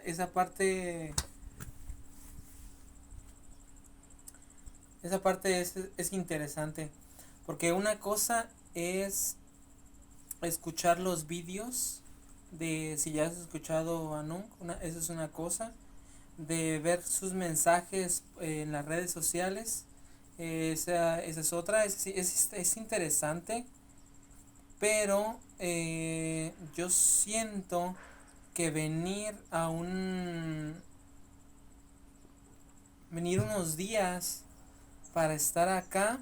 esa parte es interesante, porque una cosa es escuchar los vídeos de si ya has escuchado a Nunk, eso es una cosa, de ver sus mensajes en las redes sociales, esa es otra, es interesante, pero yo siento que venir unos días para estar acá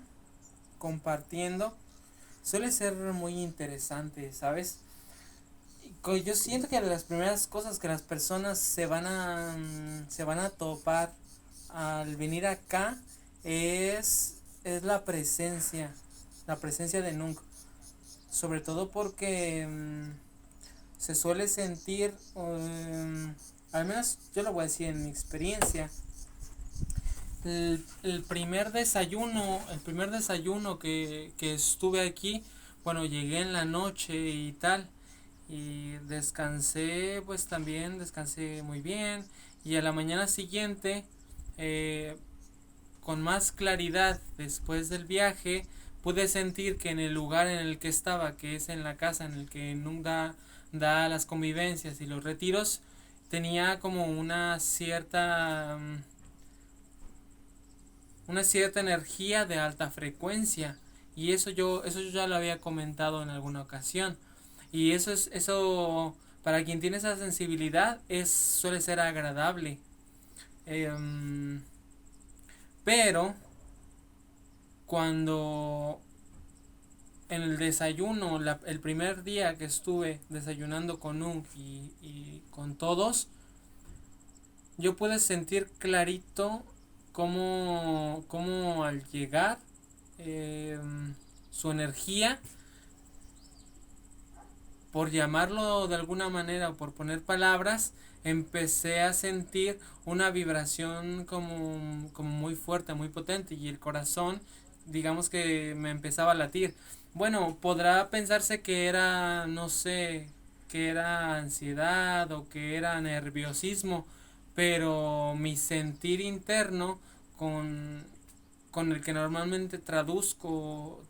compartiendo suele ser muy interesante, ¿sabes? Yo siento que de las primeras cosas que las personas se van a topar al venir acá es la presencia de Nunk, sobre todo porque se suele sentir, al menos yo lo voy a decir en mi experiencia, el primer desayuno que estuve aquí, bueno, llegué en la noche y tal, y descansé, pues también descansé muy bien, y a la mañana siguiente, eh, con más claridad después del viaje, pude sentir que en el lugar en el que estaba, que es en la casa en el que nunca da las convivencias y los retiros, tenía como una cierta energía de alta frecuencia, y eso yo ya lo había comentado en alguna ocasión, y eso para quien tiene esa sensibilidad suele ser agradable. Em, pero cuando en el desayuno, el primer día que estuve desayunando con Ung y con todos, yo pude sentir clarito cómo al llegar, eh, su energía, por llamarlo de alguna manera o por poner palabras, empecé a sentir una vibración como muy fuerte, muy potente, y el corazón, digamos que me empezaba a latir. Bueno, podrá pensarse que era, no sé, que era ansiedad o que era nerviosismo, pero mi sentir interno con, con el que normalmente traduzco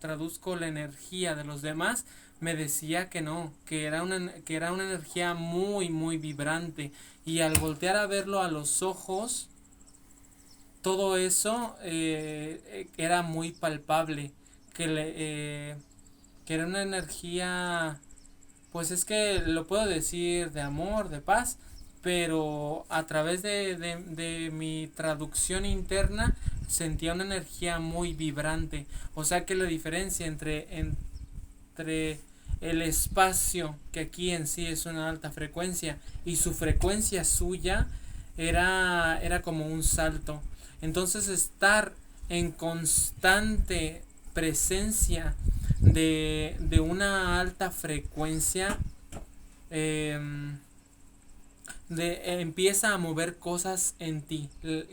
la energía de los demás, me decía que no, que era una energía muy, muy vibrante. Y al voltear a verlo a los ojos, todo eso era muy palpable. Que, que era una energía, pues es que lo puedo decir, de amor, de paz, pero a través de mi traducción interna sentía una energía muy vibrante. O sea que la diferencia entre el espacio, que aquí en sí es una alta frecuencia, y su frecuencia suya, era como un salto. Entonces estar en constante presencia de una alta frecuencia, eh, empieza a mover cosas en ti.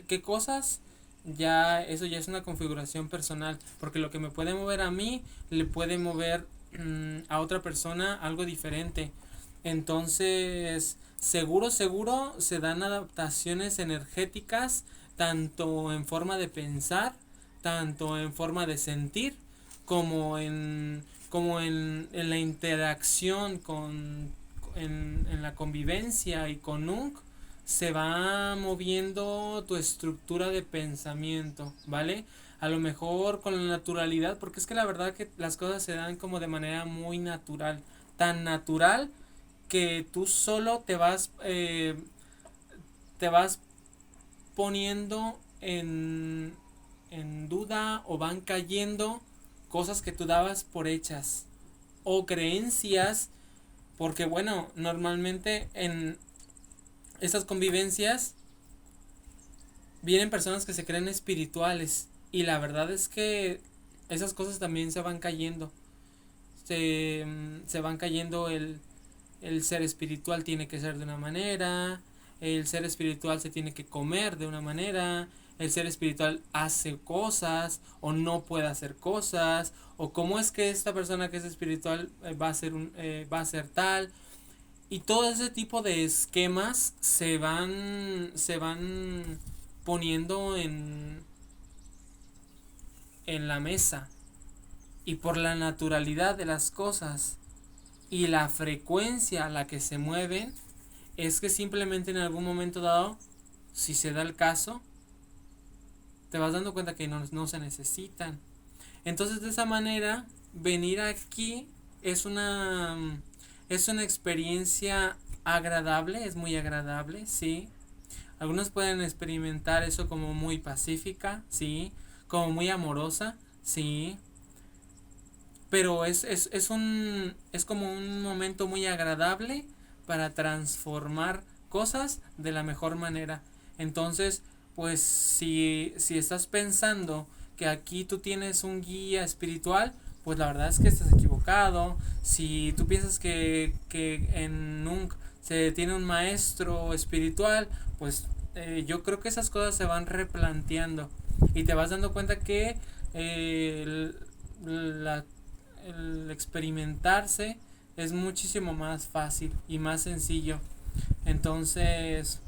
¿Qué cosas? Eso ya es una configuración personal, porque lo que me puede mover a mí le puede mover a otra persona algo diferente. Entonces, seguro se dan adaptaciones energéticas, tanto en forma de pensar, tanto en forma de sentir, como en la interacción en la convivencia, y con Nunk se va moviendo tu estructura de pensamiento, ¿vale? A lo mejor con la naturalidad, porque es que la verdad que las cosas se dan como de manera muy natural, tan natural que tú solo te vas poniendo en duda, o van cayendo cosas que tú dabas por hechas, o creencias, porque bueno, normalmente en estas convivencias vienen personas que se creen espirituales, y la verdad es que esas cosas también se van cayendo. Se van cayendo. El ser espiritual tiene que ser de una manera, el ser espiritual se tiene que comer de una manera, el ser espiritual hace cosas o no puede hacer cosas, o cómo es que esta persona que es espiritual va a ser tal. Y todo ese tipo de esquemas se van poniendo en la mesa. Y por la naturalidad de las cosas y la frecuencia a la que se mueven, es que simplemente en algún momento dado, si se da el caso, te vas dando cuenta que no se necesitan. Entonces, de esa manera, venir aquí es una experiencia agradable, es muy agradable, sí. Algunos pueden experimentar eso como muy pacífica, sí, como muy amorosa, sí. Pero es como un momento muy agradable para transformar cosas de la mejor manera. Entonces, pues si estás pensando que aquí tú tienes un guía espiritual, pues la verdad es que estás equivocado. Si tú piensas que en Nunc se tiene un maestro espiritual, pues yo creo que esas cosas se van replanteando y te vas dando cuenta que la el experimentarse es muchísimo más fácil y más sencillo. Entonces,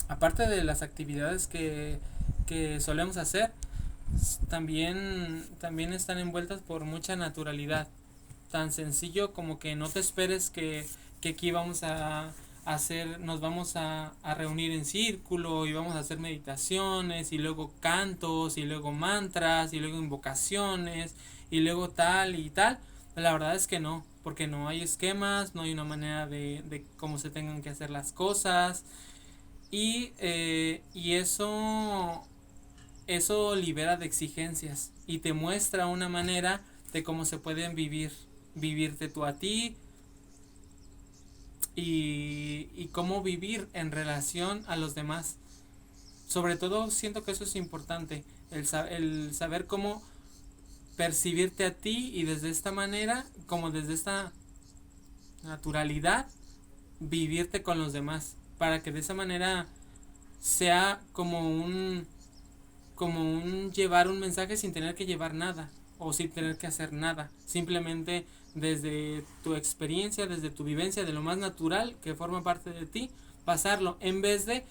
aparte de las actividades que solemos hacer, también están envueltas por mucha naturalidad. Tan sencillo como que no te esperes que aquí vamos a hacer, nos vamos a reunir en círculo y vamos a hacer meditaciones y luego cantos y luego mantras y luego invocaciones y luego tal y tal. La verdad es que no, porque no hay esquemas, no hay una manera de cómo se tengan que hacer las cosas y eso libera de exigencias y te muestra una manera de cómo se pueden vivirte tú a ti y cómo vivir en relación a los demás. Sobre todo siento que eso es importante, el saber cómo percibirte a ti y desde esta manera, como desde esta naturalidad, vivirte con los demás, para que de esa manera sea como un llevar un mensaje sin tener que llevar nada o sin tener que hacer nada, simplemente desde tu experiencia, desde tu vivencia, de lo más natural que forma parte de ti, pasarlo en vez de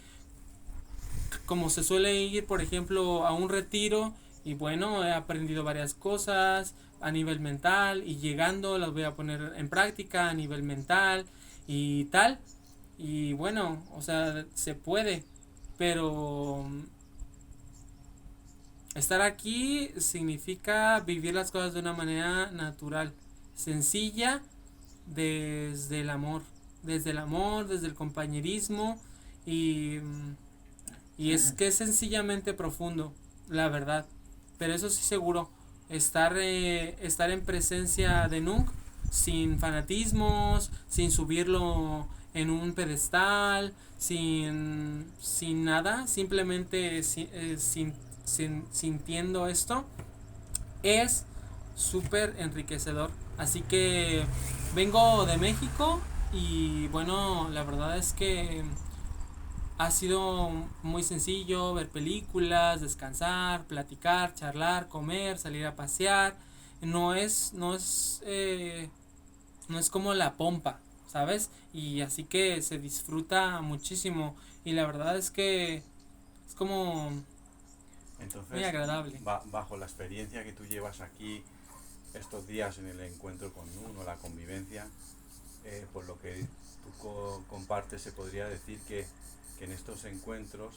como se suele ir, por ejemplo, a un retiro y bueno, he aprendido varias cosas a nivel mental y llegando las voy a poner en práctica a nivel mental y tal. Y bueno, o sea, se puede, pero estar aquí significa vivir las cosas de una manera natural, sencilla, desde el amor, desde el compañerismo y, y es que es sencillamente profundo, la verdad. Pero eso sí seguro, estar en presencia de Nunc sin fanatismos, sin subirlo en un pedestal, sin nada, simplemente sintiendo esto, es súper enriquecedor. Así que vengo de México y bueno, la verdad es que ha sido muy sencillo ver películas, descansar, platicar, charlar, comer, salir a pasear. No es como la pompa, ¿sabes? Y así que se disfruta muchísimo y la verdad es que es como muy Entonces, agradable. bajo la experiencia que tú llevas aquí estos días en el encuentro con uno, la convivencia, por lo que tú compartes, se podría decir que en estos encuentros,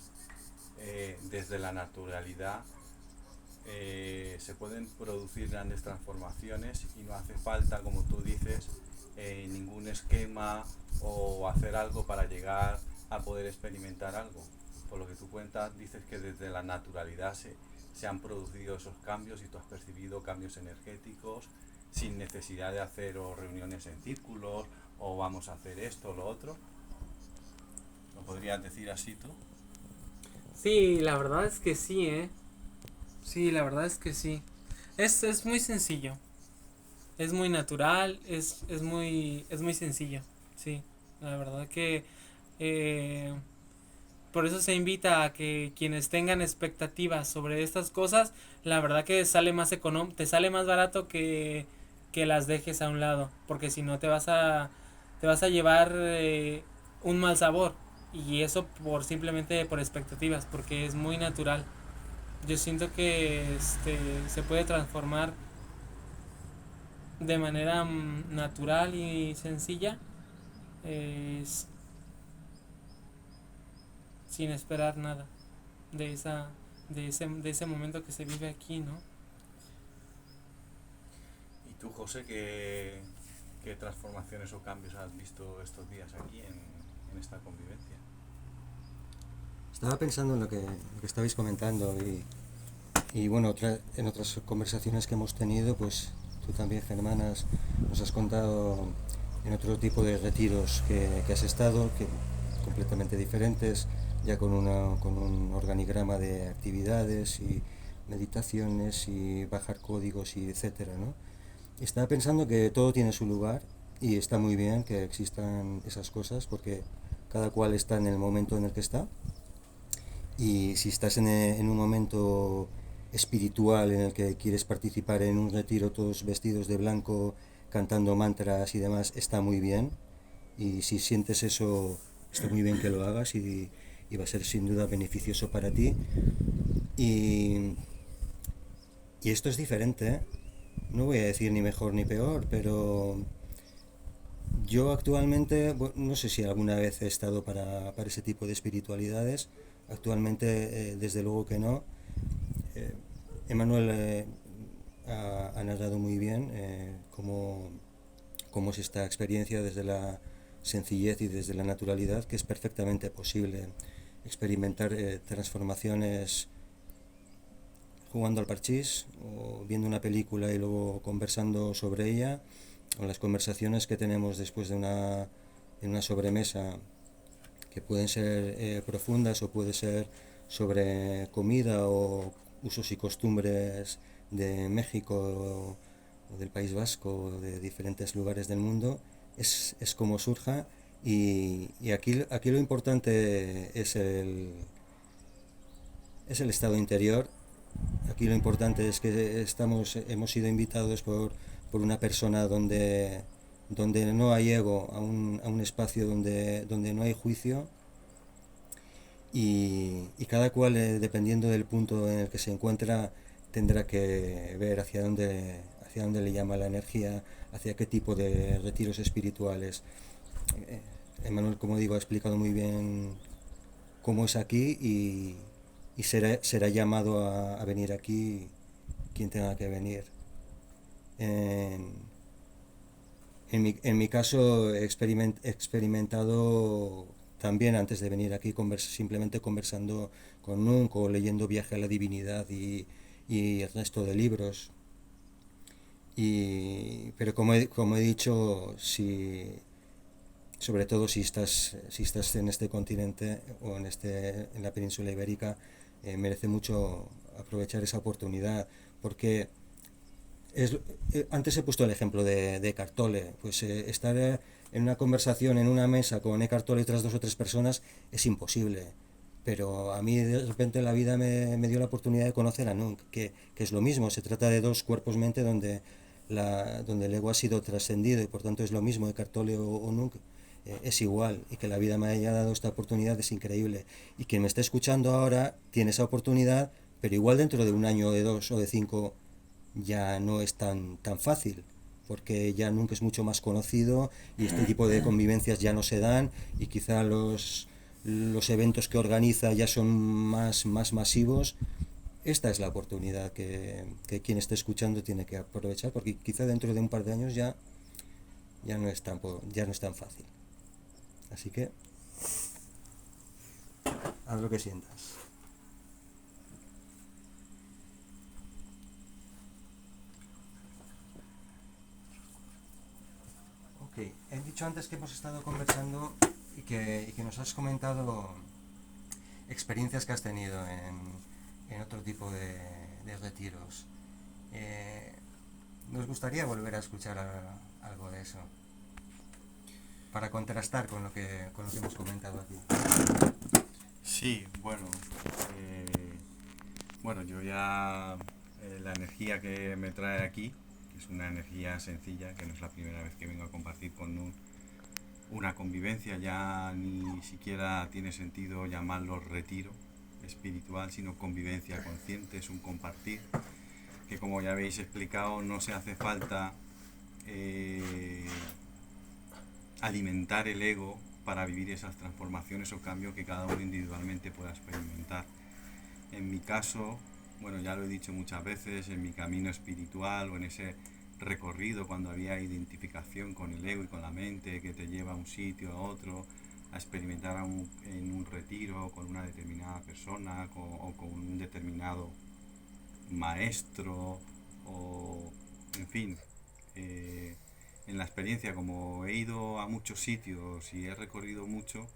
desde la naturalidad, se pueden producir grandes transformaciones y no hace falta, como tú dices, ningún esquema o hacer algo para llegar a poder experimentar algo. Por lo que tú cuentas, dices que desde la naturalidad se han producido esos cambios y tú has percibido cambios energéticos sin necesidad de hacer o reuniones en círculos o vamos a hacer esto o lo otro. ¿Lo podrías decir así tú? Sí, la verdad es que sí, ¿eh? Sí, la verdad es que sí. Es muy sencillo. Es muy natural, es muy sencillo. Sí, la verdad que eh, por eso se invita a que quienes tengan expectativas sobre estas cosas, la verdad que te sale más barato que las dejes a un lado, porque si no te vas te vas a llevar un mal sabor. Y eso por simplemente por expectativas, porque es muy natural. Yo siento que se puede transformar de manera natural y sencilla, es, sin esperar nada de ese momento que se vive aquí, ¿no? ¿Y tú, José, qué transformaciones o cambios has visto estos días aquí en esta convivencia? Estaba pensando en lo que estabais comentando y bueno, en otras conversaciones que hemos tenido, pues tú también, Germán, nos has contado en otro tipo de retiros que has estado, que completamente diferentes, ya con un organigrama de actividades y meditaciones y bajar códigos y etcétera, ¿no? Y estaba pensando que todo tiene su lugar y está muy bien que existan esas cosas porque cada cual está en el momento en el que está. Y si estás en un momento espiritual en el que quieres participar en un retiro todos vestidos de blanco, cantando mantras y demás, está muy bien. Y si sientes eso, está muy bien que lo hagas y va a ser sin duda beneficioso para ti. Y, y esto es diferente, ¿eh? No voy a decir ni mejor ni peor, pero yo actualmente, no sé si alguna vez he estado para ese tipo de espiritualidades. Actualmente, desde luego que no. Eh, Emanuel ha narrado muy bien cómo es esta experiencia desde la sencillez y desde la naturalidad, que es perfectamente posible experimentar transformaciones jugando al parchís o viendo una película y luego conversando sobre ella, o las conversaciones que tenemos después en una sobremesa que pueden ser profundas o puede ser sobre comida o usos y costumbres de México o del País Vasco o de diferentes lugares del mundo, es como surja y aquí lo importante es el estado interior. Aquí lo importante es que hemos sido invitados por una persona donde no hay ego, a un espacio donde no hay juicio y cada cual, dependiendo del punto en el que se encuentra, tendrá que ver hacia dónde le llama la energía, hacia qué tipo de retiros espirituales. Eh, Emanuel, como digo, ha explicado muy bien cómo es aquí y será llamado a venir aquí quien tenga que venir. En, en mi caso he experimentado también antes de venir aquí simplemente conversando con Nunc o leyendo Viaje a la Divinidad y el resto de libros. Pero como he dicho, sobre todo si estás en este continente o en la península ibérica, merece mucho aprovechar esa oportunidad porque es, antes he puesto el ejemplo de Eckhart Tolle, pues estar en una conversación en una mesa con Eckhart Tolle y otras dos o tres personas es imposible. Pero a mí de repente la vida me dio la oportunidad de conocer a Nunc, que es lo mismo, se trata de dos cuerpos-mente donde el ego ha sido trascendido y por tanto es lo mismo, Eckhart Tolle o Nunc, es igual y que la vida me haya dado esta oportunidad es increíble. Y quien me está escuchando ahora tiene esa oportunidad, pero igual dentro de un año, o de dos o de cinco ya no es tan fácil, porque ya nunca es mucho más conocido y este tipo de convivencias ya no se dan y quizá los eventos que organiza ya son más masivos. Esta es la oportunidad que quien esté escuchando tiene que aprovechar, porque quizá dentro de un par de años ya no es tan fácil. Así que haz lo que sientas. Ok, he dicho antes que hemos estado conversando y que nos has comentado experiencias que has tenido en otro tipo de retiros. Eh, Nos gustaría volver a escuchar algo de eso, para contrastar con lo que hemos comentado aquí. Sí, bueno, yo ya la energía que me trae aquí, que es una energía sencilla, que no es la primera vez que vengo a compartir con Nun, una convivencia, ya ni siquiera tiene sentido llamarlo retiro espiritual, sino convivencia consciente, es un compartir, que como ya habéis explicado no se hace falta alimentar el ego para vivir esas transformaciones o cambios que cada uno individualmente pueda experimentar. En mi caso, bueno, ya lo he dicho muchas veces, en mi camino espiritual o en ese recorrido cuando había identificación con el ego y con la mente que te lleva a un sitio, a otro, a experimentar en un retiro con una determinada persona o con un determinado maestro o, en fin, en la experiencia, como he ido a muchos sitios y he recorrido mucho,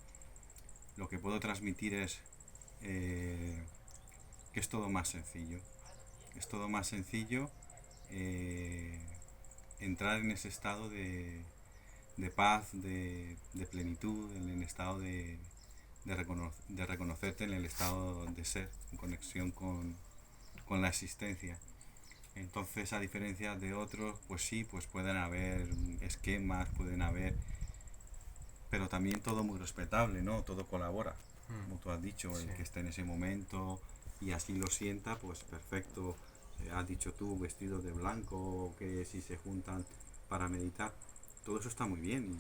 lo que puedo transmitir es que es todo más sencillo. Es todo más sencillo entrar en ese estado de paz, de plenitud, en el estado de reconocerte en el estado de ser, en conexión con la existencia. Entonces, a diferencia de otros, pues sí, pues pueden haber esquemas, pueden haber, pero también todo muy respetable, ¿no? Todo colabora, como tú has dicho, Sí. el que esté en ese momento y así lo sienta, pues perfecto. Has dicho tú, vestidos de blanco, que si se juntan para meditar, todo eso está muy bien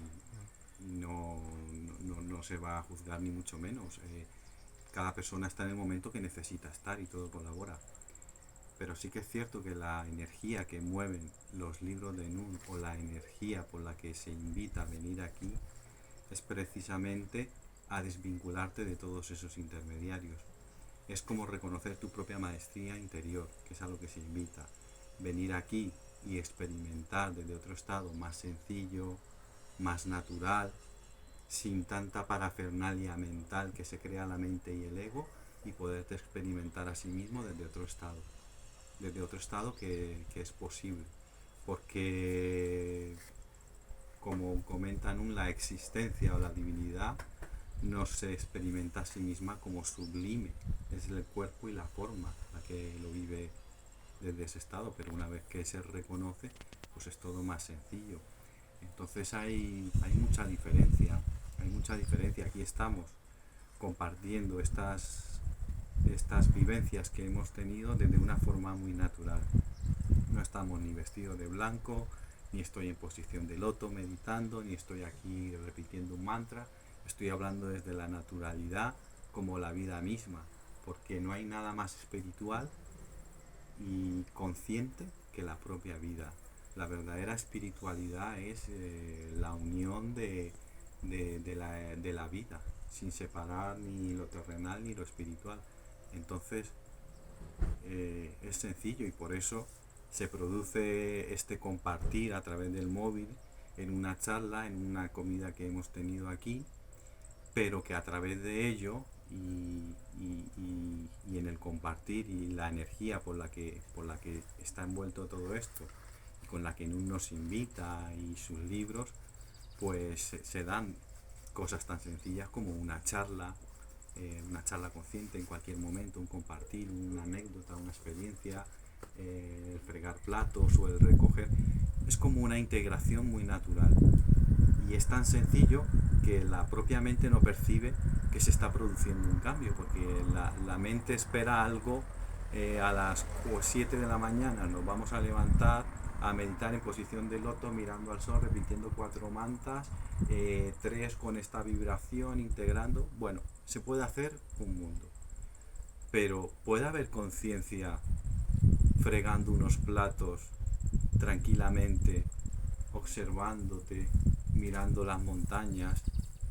y no se va a juzgar ni mucho menos. Cada persona está en el momento que necesita estar y todo colabora. Pero sí que es cierto que la energía que mueven los libros de Nun o la energía por la que se invita a venir aquí es precisamente a desvincularte de todos esos intermediarios. Es como reconocer tu propia maestría interior, que es a lo que se invita. Venir aquí y experimentar desde otro estado más sencillo, más natural, sin tanta parafernalia mental que se crea la mente y el ego, y poderte experimentar a sí mismo desde otro estado que es posible, porque como comentan, la existencia o la divinidad no se experimenta a sí misma como sublime, es el cuerpo y la forma la que lo vive desde ese estado, pero una vez que se reconoce, pues es todo más sencillo. Entonces hay mucha diferencia, aquí estamos compartiendo estas vivencias que hemos tenido desde una forma muy natural. No estamos ni vestidos de blanco, ni estoy en posición de loto meditando, ni estoy aquí repitiendo un mantra. Estoy hablando desde la naturalidad como la vida misma, porque no hay nada más espiritual y consciente que la propia vida. La verdadera espiritualidad es la unión de la vida, sin separar ni lo terrenal ni lo espiritual. Entonces es sencillo y por eso se produce este compartir a través del móvil en una charla, en una comida que hemos tenido aquí, pero que a través de ello y en el compartir y la energía por la que está envuelto todo esto y con la que Nun nos invita y sus libros, pues se dan cosas tan sencillas como una charla consciente en cualquier momento, un compartir, una anécdota, una experiencia, el fregar platos o el recoger. Es como una integración muy natural y es tan sencillo que la propia mente no percibe que se está produciendo un cambio, porque la mente espera algo. A las 7 de la mañana nos vamos a levantar a meditar en posición de loto, mirando al sol, repitiendo 4 mantras, 3 con esta vibración, integrando. Bueno, se puede hacer un mundo, pero puede haber conciencia fregando unos platos tranquilamente, observándote, mirando las montañas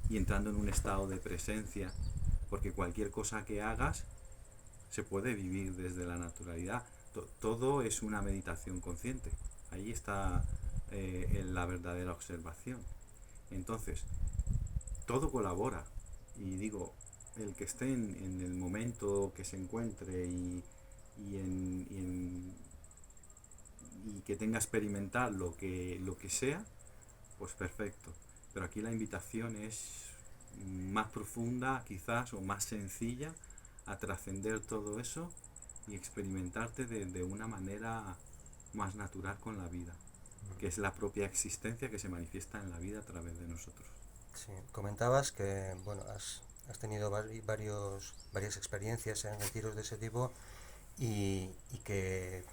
y entrando en un estado de presencia, porque cualquier cosa que hagas se puede vivir desde la naturalidad. Todo es una meditación consciente. Ahí está la verdadera observación. Entonces, todo colabora. Y digo, el que esté en el momento que se encuentre y que tenga experimentar lo que sea, pues perfecto. Pero aquí la invitación es más profunda quizás o más sencilla a trascender todo eso y experimentarte de una manera más natural con la vida, que es la propia existencia que se manifiesta en la vida a través de nosotros. Sí, comentabas que bueno, has tenido varias experiencias en retiros de ese tipo y que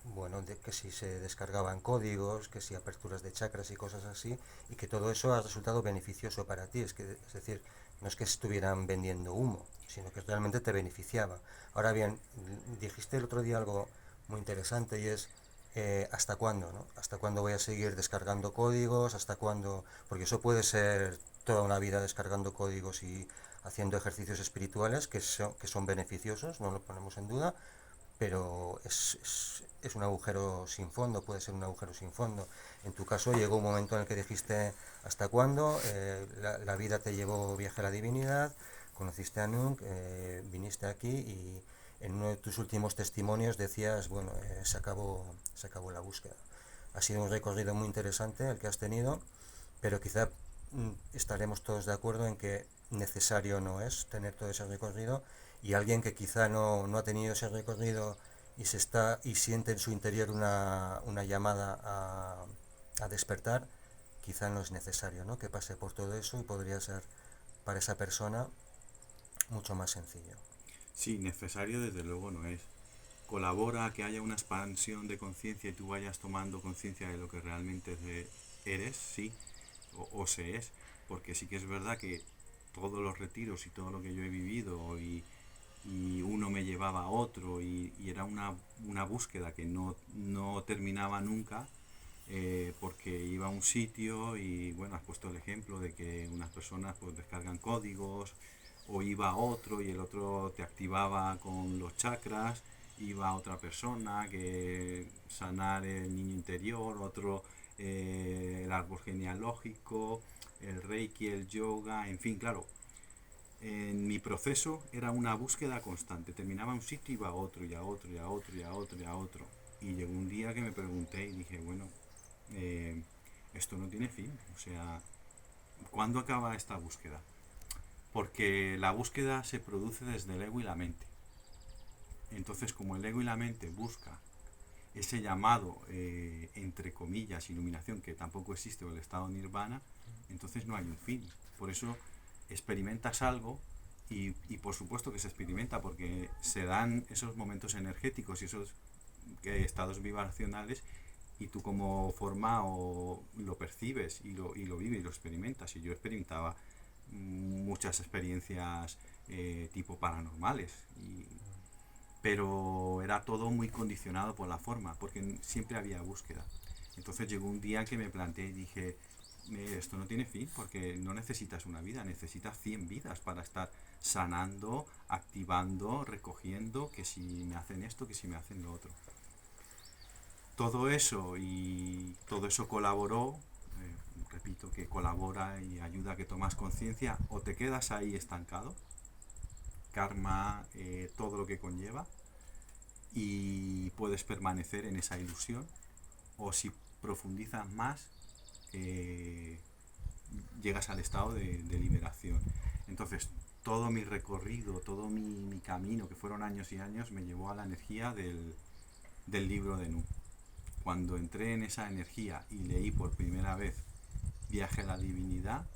bueno, que si se descargaban códigos, que si aperturas de chakras y cosas así, y que todo eso ha resultado beneficioso para ti. Es decir, no es que estuvieran vendiendo humo, sino que realmente te beneficiaba. Ahora bien, dijiste el otro día algo muy interesante y es ¿hasta cuándo? ¿No? ¿Hasta cuándo voy a seguir descargando códigos? ¿Hasta cuándo? Porque eso puede ser toda una vida descargando códigos y haciendo ejercicios espirituales que son beneficiosos, no lo ponemos en duda, pero es un agujero sin fondo, puede ser un agujero sin fondo. En tu caso llegó un momento en el que dijiste hasta cuándo, la vida te llevó viaje a la divinidad, conociste a Nunc, viniste aquí y en uno de tus últimos testimonios decías, bueno, se acabó la búsqueda. Ha sido un recorrido muy interesante el que has tenido, pero quizá estaremos todos de acuerdo en que necesario no es tener todo ese recorrido y alguien que quizá no ha tenido ese recorrido y siente en su interior una llamada a despertar, quizá no es necesario, ¿no? Que pase por todo eso y podría ser para esa persona mucho más sencillo. Sí, necesario desde luego no es. Colabora a que haya una expansión de conciencia y tú vayas tomando conciencia de lo que realmente eres, sí, o se es, porque sí que es verdad que todos los retiros y todo lo que yo he vivido y uno me llevaba a otro y era una búsqueda que no terminaba nunca, porque iba a un sitio y bueno, has puesto el ejemplo de que unas personas pues descargan códigos, o iba a otro y el otro te activaba con los chakras, iba a otra persona que sanar el niño interior, otro el árbol genealógico, el reiki, el yoga, en fin, claro, en mi proceso era una búsqueda constante. Terminaba un sitio y iba a otro, y a otro, y a otro, y a otro, y a otro. Y llegó un día que me pregunté y dije, bueno, eh, esto no tiene fin. O sea, ¿cuándo acaba esta búsqueda? Porque la búsqueda se produce desde el ego y la mente. Entonces, como el ego y la mente busca ese llamado, entre comillas, iluminación, que tampoco existe, o el estado nirvana, entonces no hay un fin. Por eso experimentas algo y por supuesto que se experimenta porque se dan esos momentos energéticos y esos estados vibracionales y tú como forma o lo percibes y lo vives y lo experimentas. Y yo experimentaba muchas experiencias tipo paranormales pero era todo muy condicionado por la forma, porque siempre había búsqueda. Entonces llegó un día que me planteé y dije, esto no tiene fin, porque no necesitas una vida, necesitas 100 vidas para estar sanando, activando, recogiendo, que si me hacen esto, que si me hacen lo otro. Todo eso y todo eso colaboró, repito, que colabora y ayuda a que tomas conciencia, o te quedas ahí estancado, karma, todo lo que conlleva, y puedes permanecer en esa ilusión, o si profundizas más, eh, llegas al estado de liberación. Entonces, todo mi recorrido, todo mi camino, que fueron años y años, me llevó a la energía del libro de Nu. Cuando entré en esa energía y leí por primera vez Viaje a la Divinidad,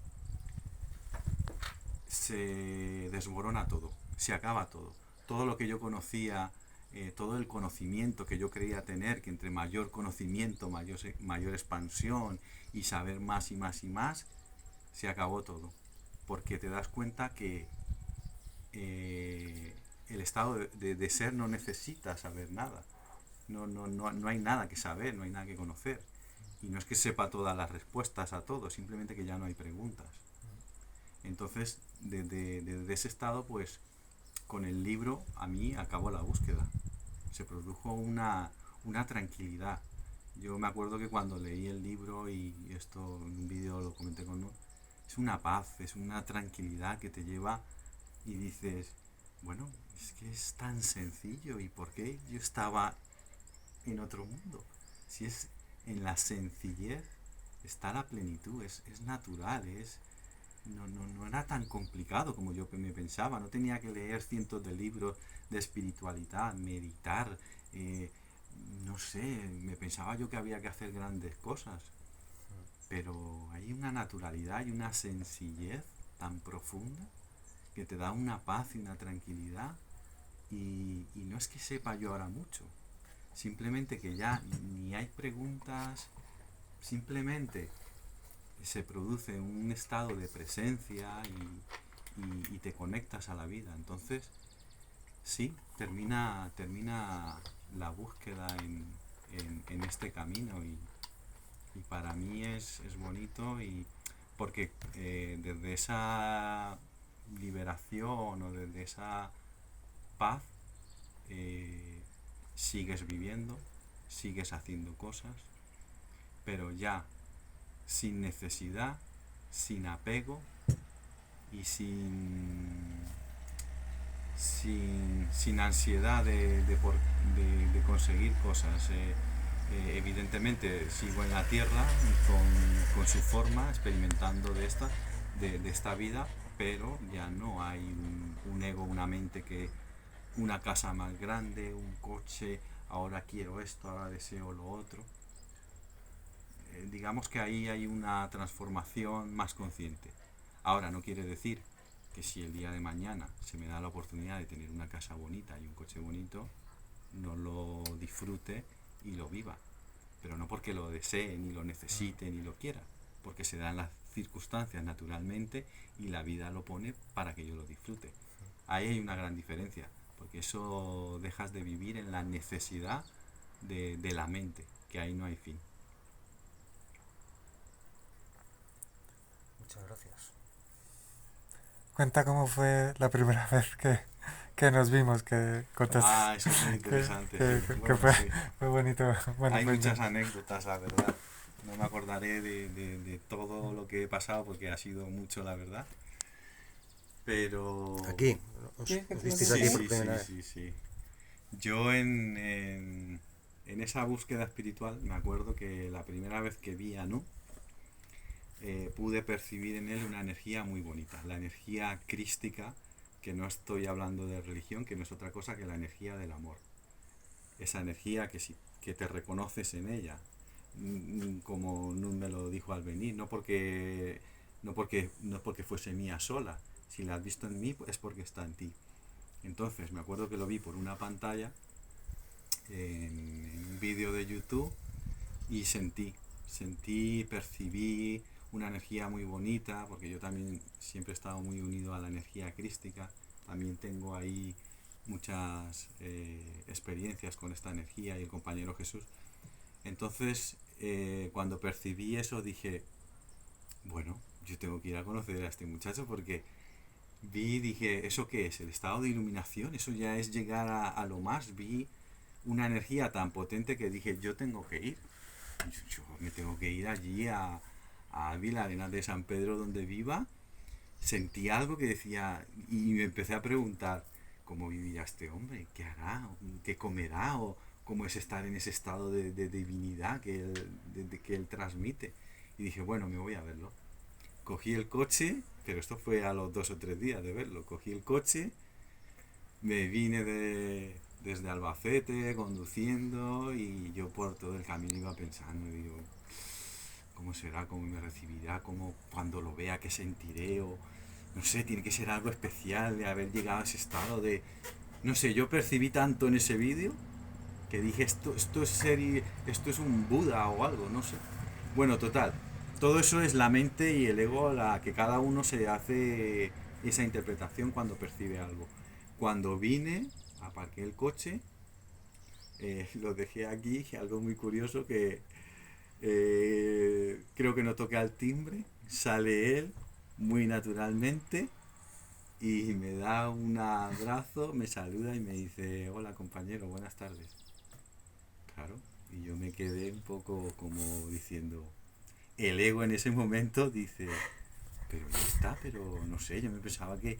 se desborona todo, se acaba todo. Todo lo que yo conocía, todo el conocimiento que yo creía tener, que entre mayor conocimiento, mayor expansión y saber más y más y más, se acabó todo. Porque te das cuenta que el estado de ser no necesita saber nada. No hay nada que saber, no hay nada que conocer. Y no es que sepa todas las respuestas a todo, simplemente que ya no hay preguntas. Entonces, desde ese estado, pues, con el libro, a mí acabó la búsqueda. Se produjo una tranquilidad. Yo me acuerdo que cuando leí el libro, y esto en un vídeo lo comenté con uno, es una paz, es una tranquilidad que te lleva y dices, bueno, es que es tan sencillo, ¿y por qué yo estaba en otro mundo? Si es en la sencillez está la plenitud, es natural, no era tan complicado como yo me pensaba, no tenía que leer cientos de libros de espiritualidad, meditar, no sé, me pensaba yo que había que hacer grandes cosas. pero hay una naturalidad y una sencillez tan profunda que te da una paz y una tranquilidad y no es que sepa yo ahora mucho, simplemente que ya ni hay preguntas, simplemente se produce un estado de presencia y te conectas a la vida. Entonces, sí, termina la búsqueda en este camino y para mí es bonito y porque desde esa liberación o desde esa paz eh, sigues viviendo, sigues haciendo cosas, pero ya sin necesidad, sin apego y sin ansiedad de conseguir cosas. Evidentemente sigo en la tierra con su forma, experimentando de esta vida, pero ya no hay un ego, una mente que una casa más grande, un coche, ahora quiero esto, ahora deseo lo otro. Digamos que ahí hay una transformación más consciente. Ahora no quiere decir que si el día de mañana se me da la oportunidad de tener una casa bonita y un coche bonito, no lo disfrute y lo viva. Pero no porque lo desee, ni lo necesite, ni lo quiera, porque se dan las circunstancias naturalmente y la vida lo pone para que yo lo disfrute. Ahí hay una gran diferencia, porque eso dejas de vivir en la necesidad de la mente, que ahí no hay fin. Muchas gracias. Cuenta cómo fue la primera vez que nos vimos, que contaste. Eso es muy interesante, Que, sí. que Bueno, fue, sí. fue bonito. Bueno, Hay fue muchas anécdotas, la verdad. No me acordaré de todo lo que he pasado porque ha sido mucho, la verdad. Pero... Aquí, Sí, os visteis Sí, aquí por sí, primera sí, vez. sí, sí. Yo en esa búsqueda espiritual me acuerdo que la primera vez que vi a Nu, pude percibir en él una energía muy bonita, la energía crística, que no estoy hablando de religión, que no es otra cosa que la energía del amor. Esa energía que te reconoces en ella, como Nun me lo dijo al venir, no porque fuese mía sola, si la has visto en mí es porque está en ti. Entonces me acuerdo que lo vi por una pantalla en un vídeo de YouTube y percibí una energía muy bonita, porque yo también siempre he estado muy unido a la energía crística, también tengo ahí muchas experiencias con esta energía y el compañero Jesús. Entonces, cuando percibí eso dije, bueno, yo tengo que ir a conocer a este muchacho porque dije, ¿eso qué es? ¿El estado de iluminación? Eso ya es llegar a lo más. Vi una energía tan potente que dije, yo tengo que ir. Yo me tengo que ir allí a Ávila, Arenas de San Pedro, donde viva. Sentí algo que decía, y me empecé a preguntar, ¿cómo vivirá este hombre? ¿Qué hará? ¿Qué comerá? ¿O cómo es estar en ese estado de divinidad que él transmite? Y dije, bueno, me voy a verlo. Cogí el coche, pero esto fue a los 2 o 3 días de verlo. Cogí el coche, me vine desde Albacete conduciendo y yo por todo el camino iba pensando, digo, ¿cómo será? ¿Cómo me recibirá? ¿Cómo cuando lo vea qué sentiré? O no sé, tiene que ser algo especial de haber llegado a ese estado de... No sé, yo percibí tanto en ese vídeo que dije, esto es un Buda o algo, no sé. Bueno, total, todo eso es la mente y el ego, la que cada uno se hace esa interpretación cuando percibe algo. Cuando vine, aparqué el coche, lo dejé aquí, algo muy curioso que creo que no toqué al timbre, sale él muy naturalmente y me da un abrazo, me saluda y me dice, hola compañero, buenas tardes. Claro, y yo me quedé un poco como diciendo, el ego en ese momento dice, pero ya está, pero no sé, yo me pensaba que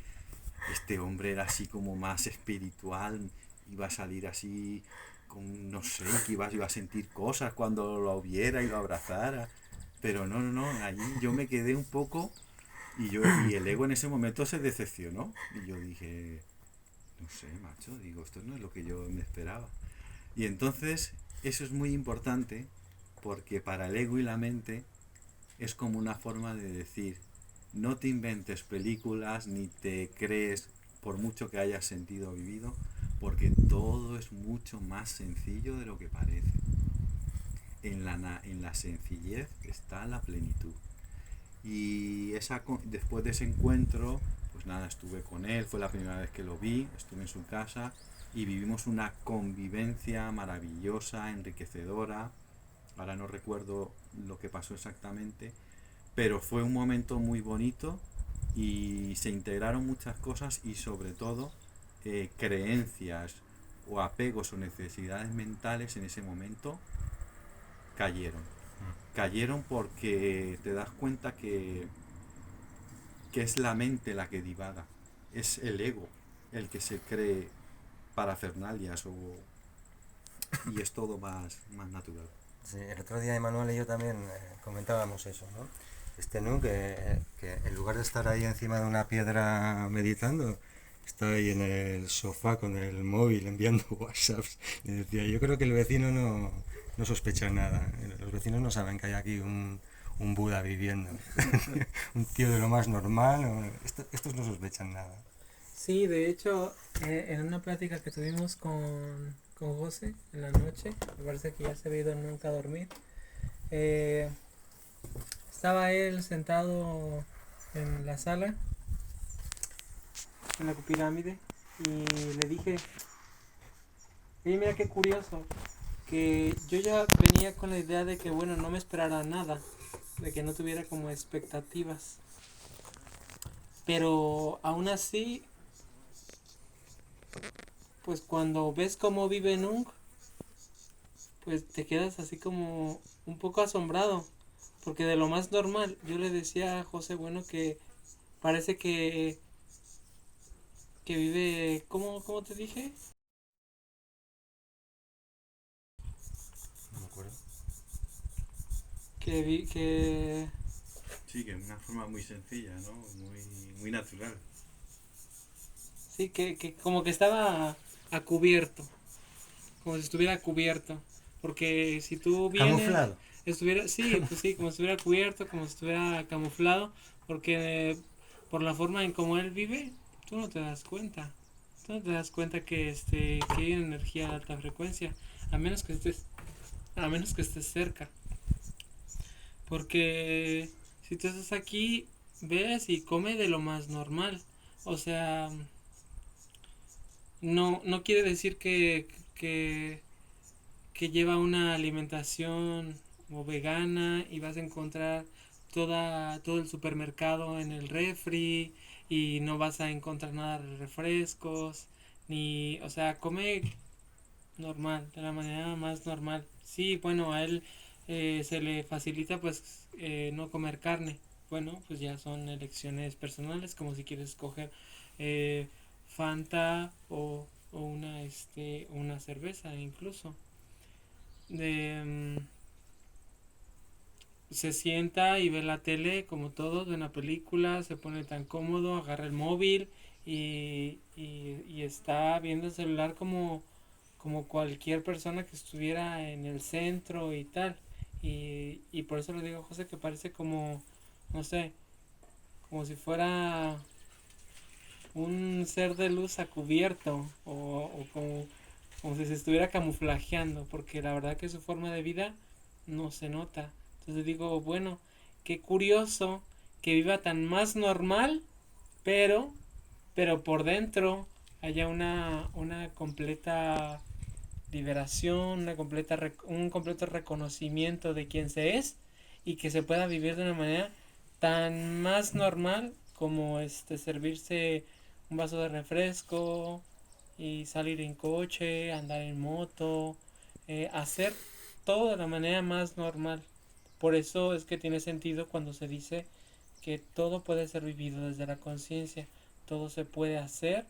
este hombre era así como más espiritual, iba a salir así con, no sé, que iba a sentir cosas cuando lo viera y lo abrazara, pero no, allí yo me quedé un poco y el ego en ese momento se decepcionó y yo dije, no sé, macho, digo, esto no es lo que yo me esperaba. Y entonces eso es muy importante porque para el ego y la mente es como una forma de decir, no te inventes películas ni te crees por mucho que hayas sentido o vivido, porque todo es mucho más sencillo de lo que parece. En la sencillez está la plenitud. Y después de ese encuentro, pues nada, estuve con él, fue la primera vez que lo vi, estuve en su casa y vivimos una convivencia maravillosa, enriquecedora. Ahora no recuerdo lo que pasó exactamente, pero fue un momento muy bonito y se integraron muchas cosas y sobre todo creencias o apegos o necesidades mentales en ese momento cayeron. Cayeron porque te das cuenta que es la mente la que divaga, es el ego el que se cree parafernalias y es todo más natural. Sí, el otro día Emanuel y yo también comentábamos eso, ¿no? Nu, que en lugar de estar ahí encima de una piedra meditando, está ahí en el sofá con el móvil enviando WhatsApps. Y decía, yo creo que el vecino no sospecha nada. Los vecinos no saben que hay aquí un Buda viviendo. Un tío de lo más normal. Estos no sospechan nada. Sí, de hecho, en una plática que tuvimos con José en la noche, me parece que ya se había ido nunca a dormir, estaba él sentado en la sala, en la pirámide, y le dije, mira qué curioso, que yo ya venía con la idea de que, bueno, no me esperara nada, de que no tuviera como expectativas, pero aún así, pues cuando ves cómo vive Nung, pues te quedas así como un poco asombrado, porque de lo más normal, yo le decía a José, bueno, que parece que vive, ¿cómo te dije? No me acuerdo. Que Sí, que es una forma muy sencilla, ¿no? Muy natural. sí, que como que estaba a cubierto, como si estuviera cubierto, porque si tú vienes, Camuflado. estuviera, sí, pues sí, como si estuviera cubierto, como si estuviera camuflado, porque por la forma en cómo él vive, tú no te das cuenta. Tú no te das cuenta que hay energía de alta frecuencia, a menos que estés, a menos que estés cerca. Porque si tú estás aquí, ves y come de lo más normal. O sea, no quiere decir que lleva una alimentación o vegana y vas a encontrar todo el supermercado en el refri y no vas a encontrar nada de refrescos ni, o sea, come normal, de la manera más normal. Sí, bueno, a él se le facilita pues no comer carne. Bueno, pues ya son elecciones personales, como si quieres escoger eh, Fanta o una cerveza incluso. De, se sienta y ve la tele como todos, ve una película, se pone tan cómodo, agarra el móvil y está viendo el celular como cualquier persona que estuviera en el centro y tal. Y por eso le digo a José que parece como, no sé, como si fuera un ser de luz a cubierto o como si se estuviera camuflajeando, porque la verdad que su forma de vida no se nota. Entonces digo, bueno, qué curioso que viva tan más normal, pero, pero por dentro haya una completa liberación, un completo reconocimiento de quién se es y que se pueda vivir de una manera tan más normal como servirse un vaso de refresco y salir en coche, andar en moto, hacer todo de la manera más normal. Por eso es que tiene sentido cuando se dice que todo puede ser vivido desde la conciencia, todo se puede hacer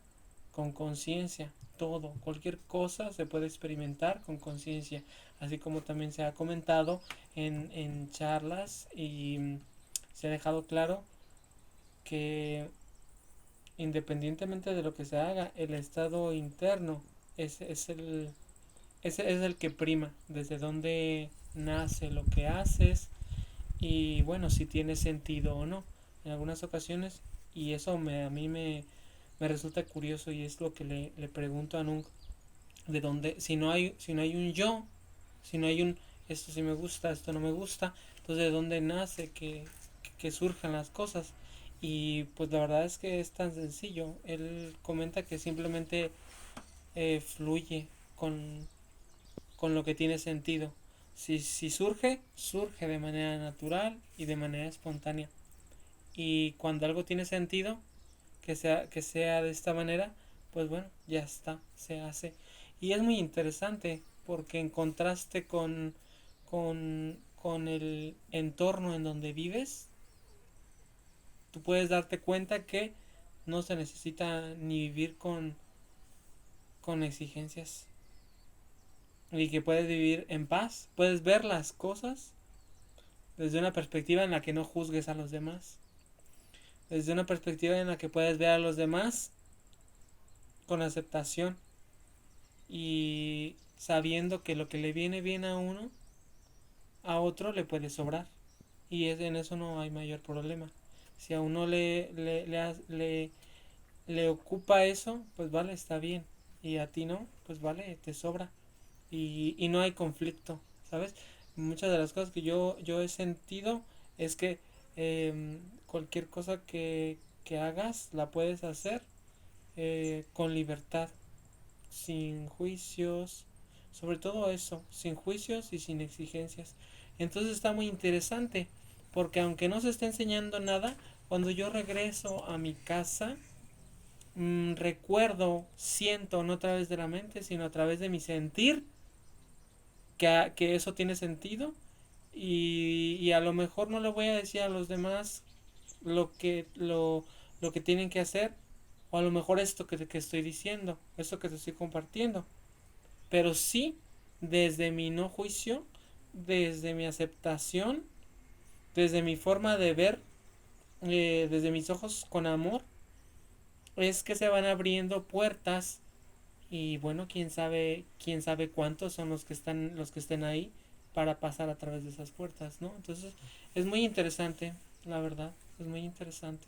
con conciencia, todo, cualquier cosa se puede experimentar con conciencia, así como también se ha comentado en charlas y se ha dejado claro que independientemente de lo que se haga, el estado interno es el que prima, desde donde nace lo que haces y bueno, si tiene sentido o no en algunas ocasiones. Y eso a mí me resulta curioso, y es lo que le pregunto a Nung, de dónde, si no hay un yo, si no hay un esto sí me gusta, esto no me gusta, entonces de dónde nace que surjan las cosas. Y pues la verdad es que es tan sencillo. Él comenta que simplemente fluye con, con lo que tiene sentido. Si surge, surge de manera natural y de manera espontánea. Y cuando algo tiene sentido, que sea de esta manera, pues bueno, ya está, se hace. Y es muy interesante porque en contraste con el entorno en donde vives, tú puedes darte cuenta que no se necesita ni vivir con exigencias, y que puedes vivir en paz, puedes ver las cosas desde una perspectiva en la que no juzgues a los demás, desde una perspectiva en la que puedes ver a los demás con aceptación, y sabiendo que lo que le viene bien a uno, a otro le puede sobrar. Y en eso no hay mayor problema. Si a uno le ocupa eso, pues vale, está bien. Y a ti no, pues vale, te sobra. Y no hay conflicto, ¿sabes? Muchas de las cosas que yo he sentido es que cualquier cosa que hagas, la puedes hacer con libertad, sin juicios, sobre todo eso, sin juicios y sin exigencias. Entonces está muy interesante, porque aunque no se esté enseñando nada, cuando yo regreso a mi casa, recuerdo, siento, no a través de la mente, sino a través de mi sentir, que eso tiene sentido, y a lo mejor no le voy a decir a los demás lo que tienen que hacer, o a lo mejor esto que estoy diciendo, esto que te estoy compartiendo, pero sí desde mi no juicio, desde mi aceptación, desde mi forma de ver, desde mis ojos con amor, es que se van abriendo puertas. Y bueno, quién sabe cuántos son los que estén ahí para pasar a través de esas puertas, ¿no? Entonces, es muy interesante, la verdad, es muy interesante.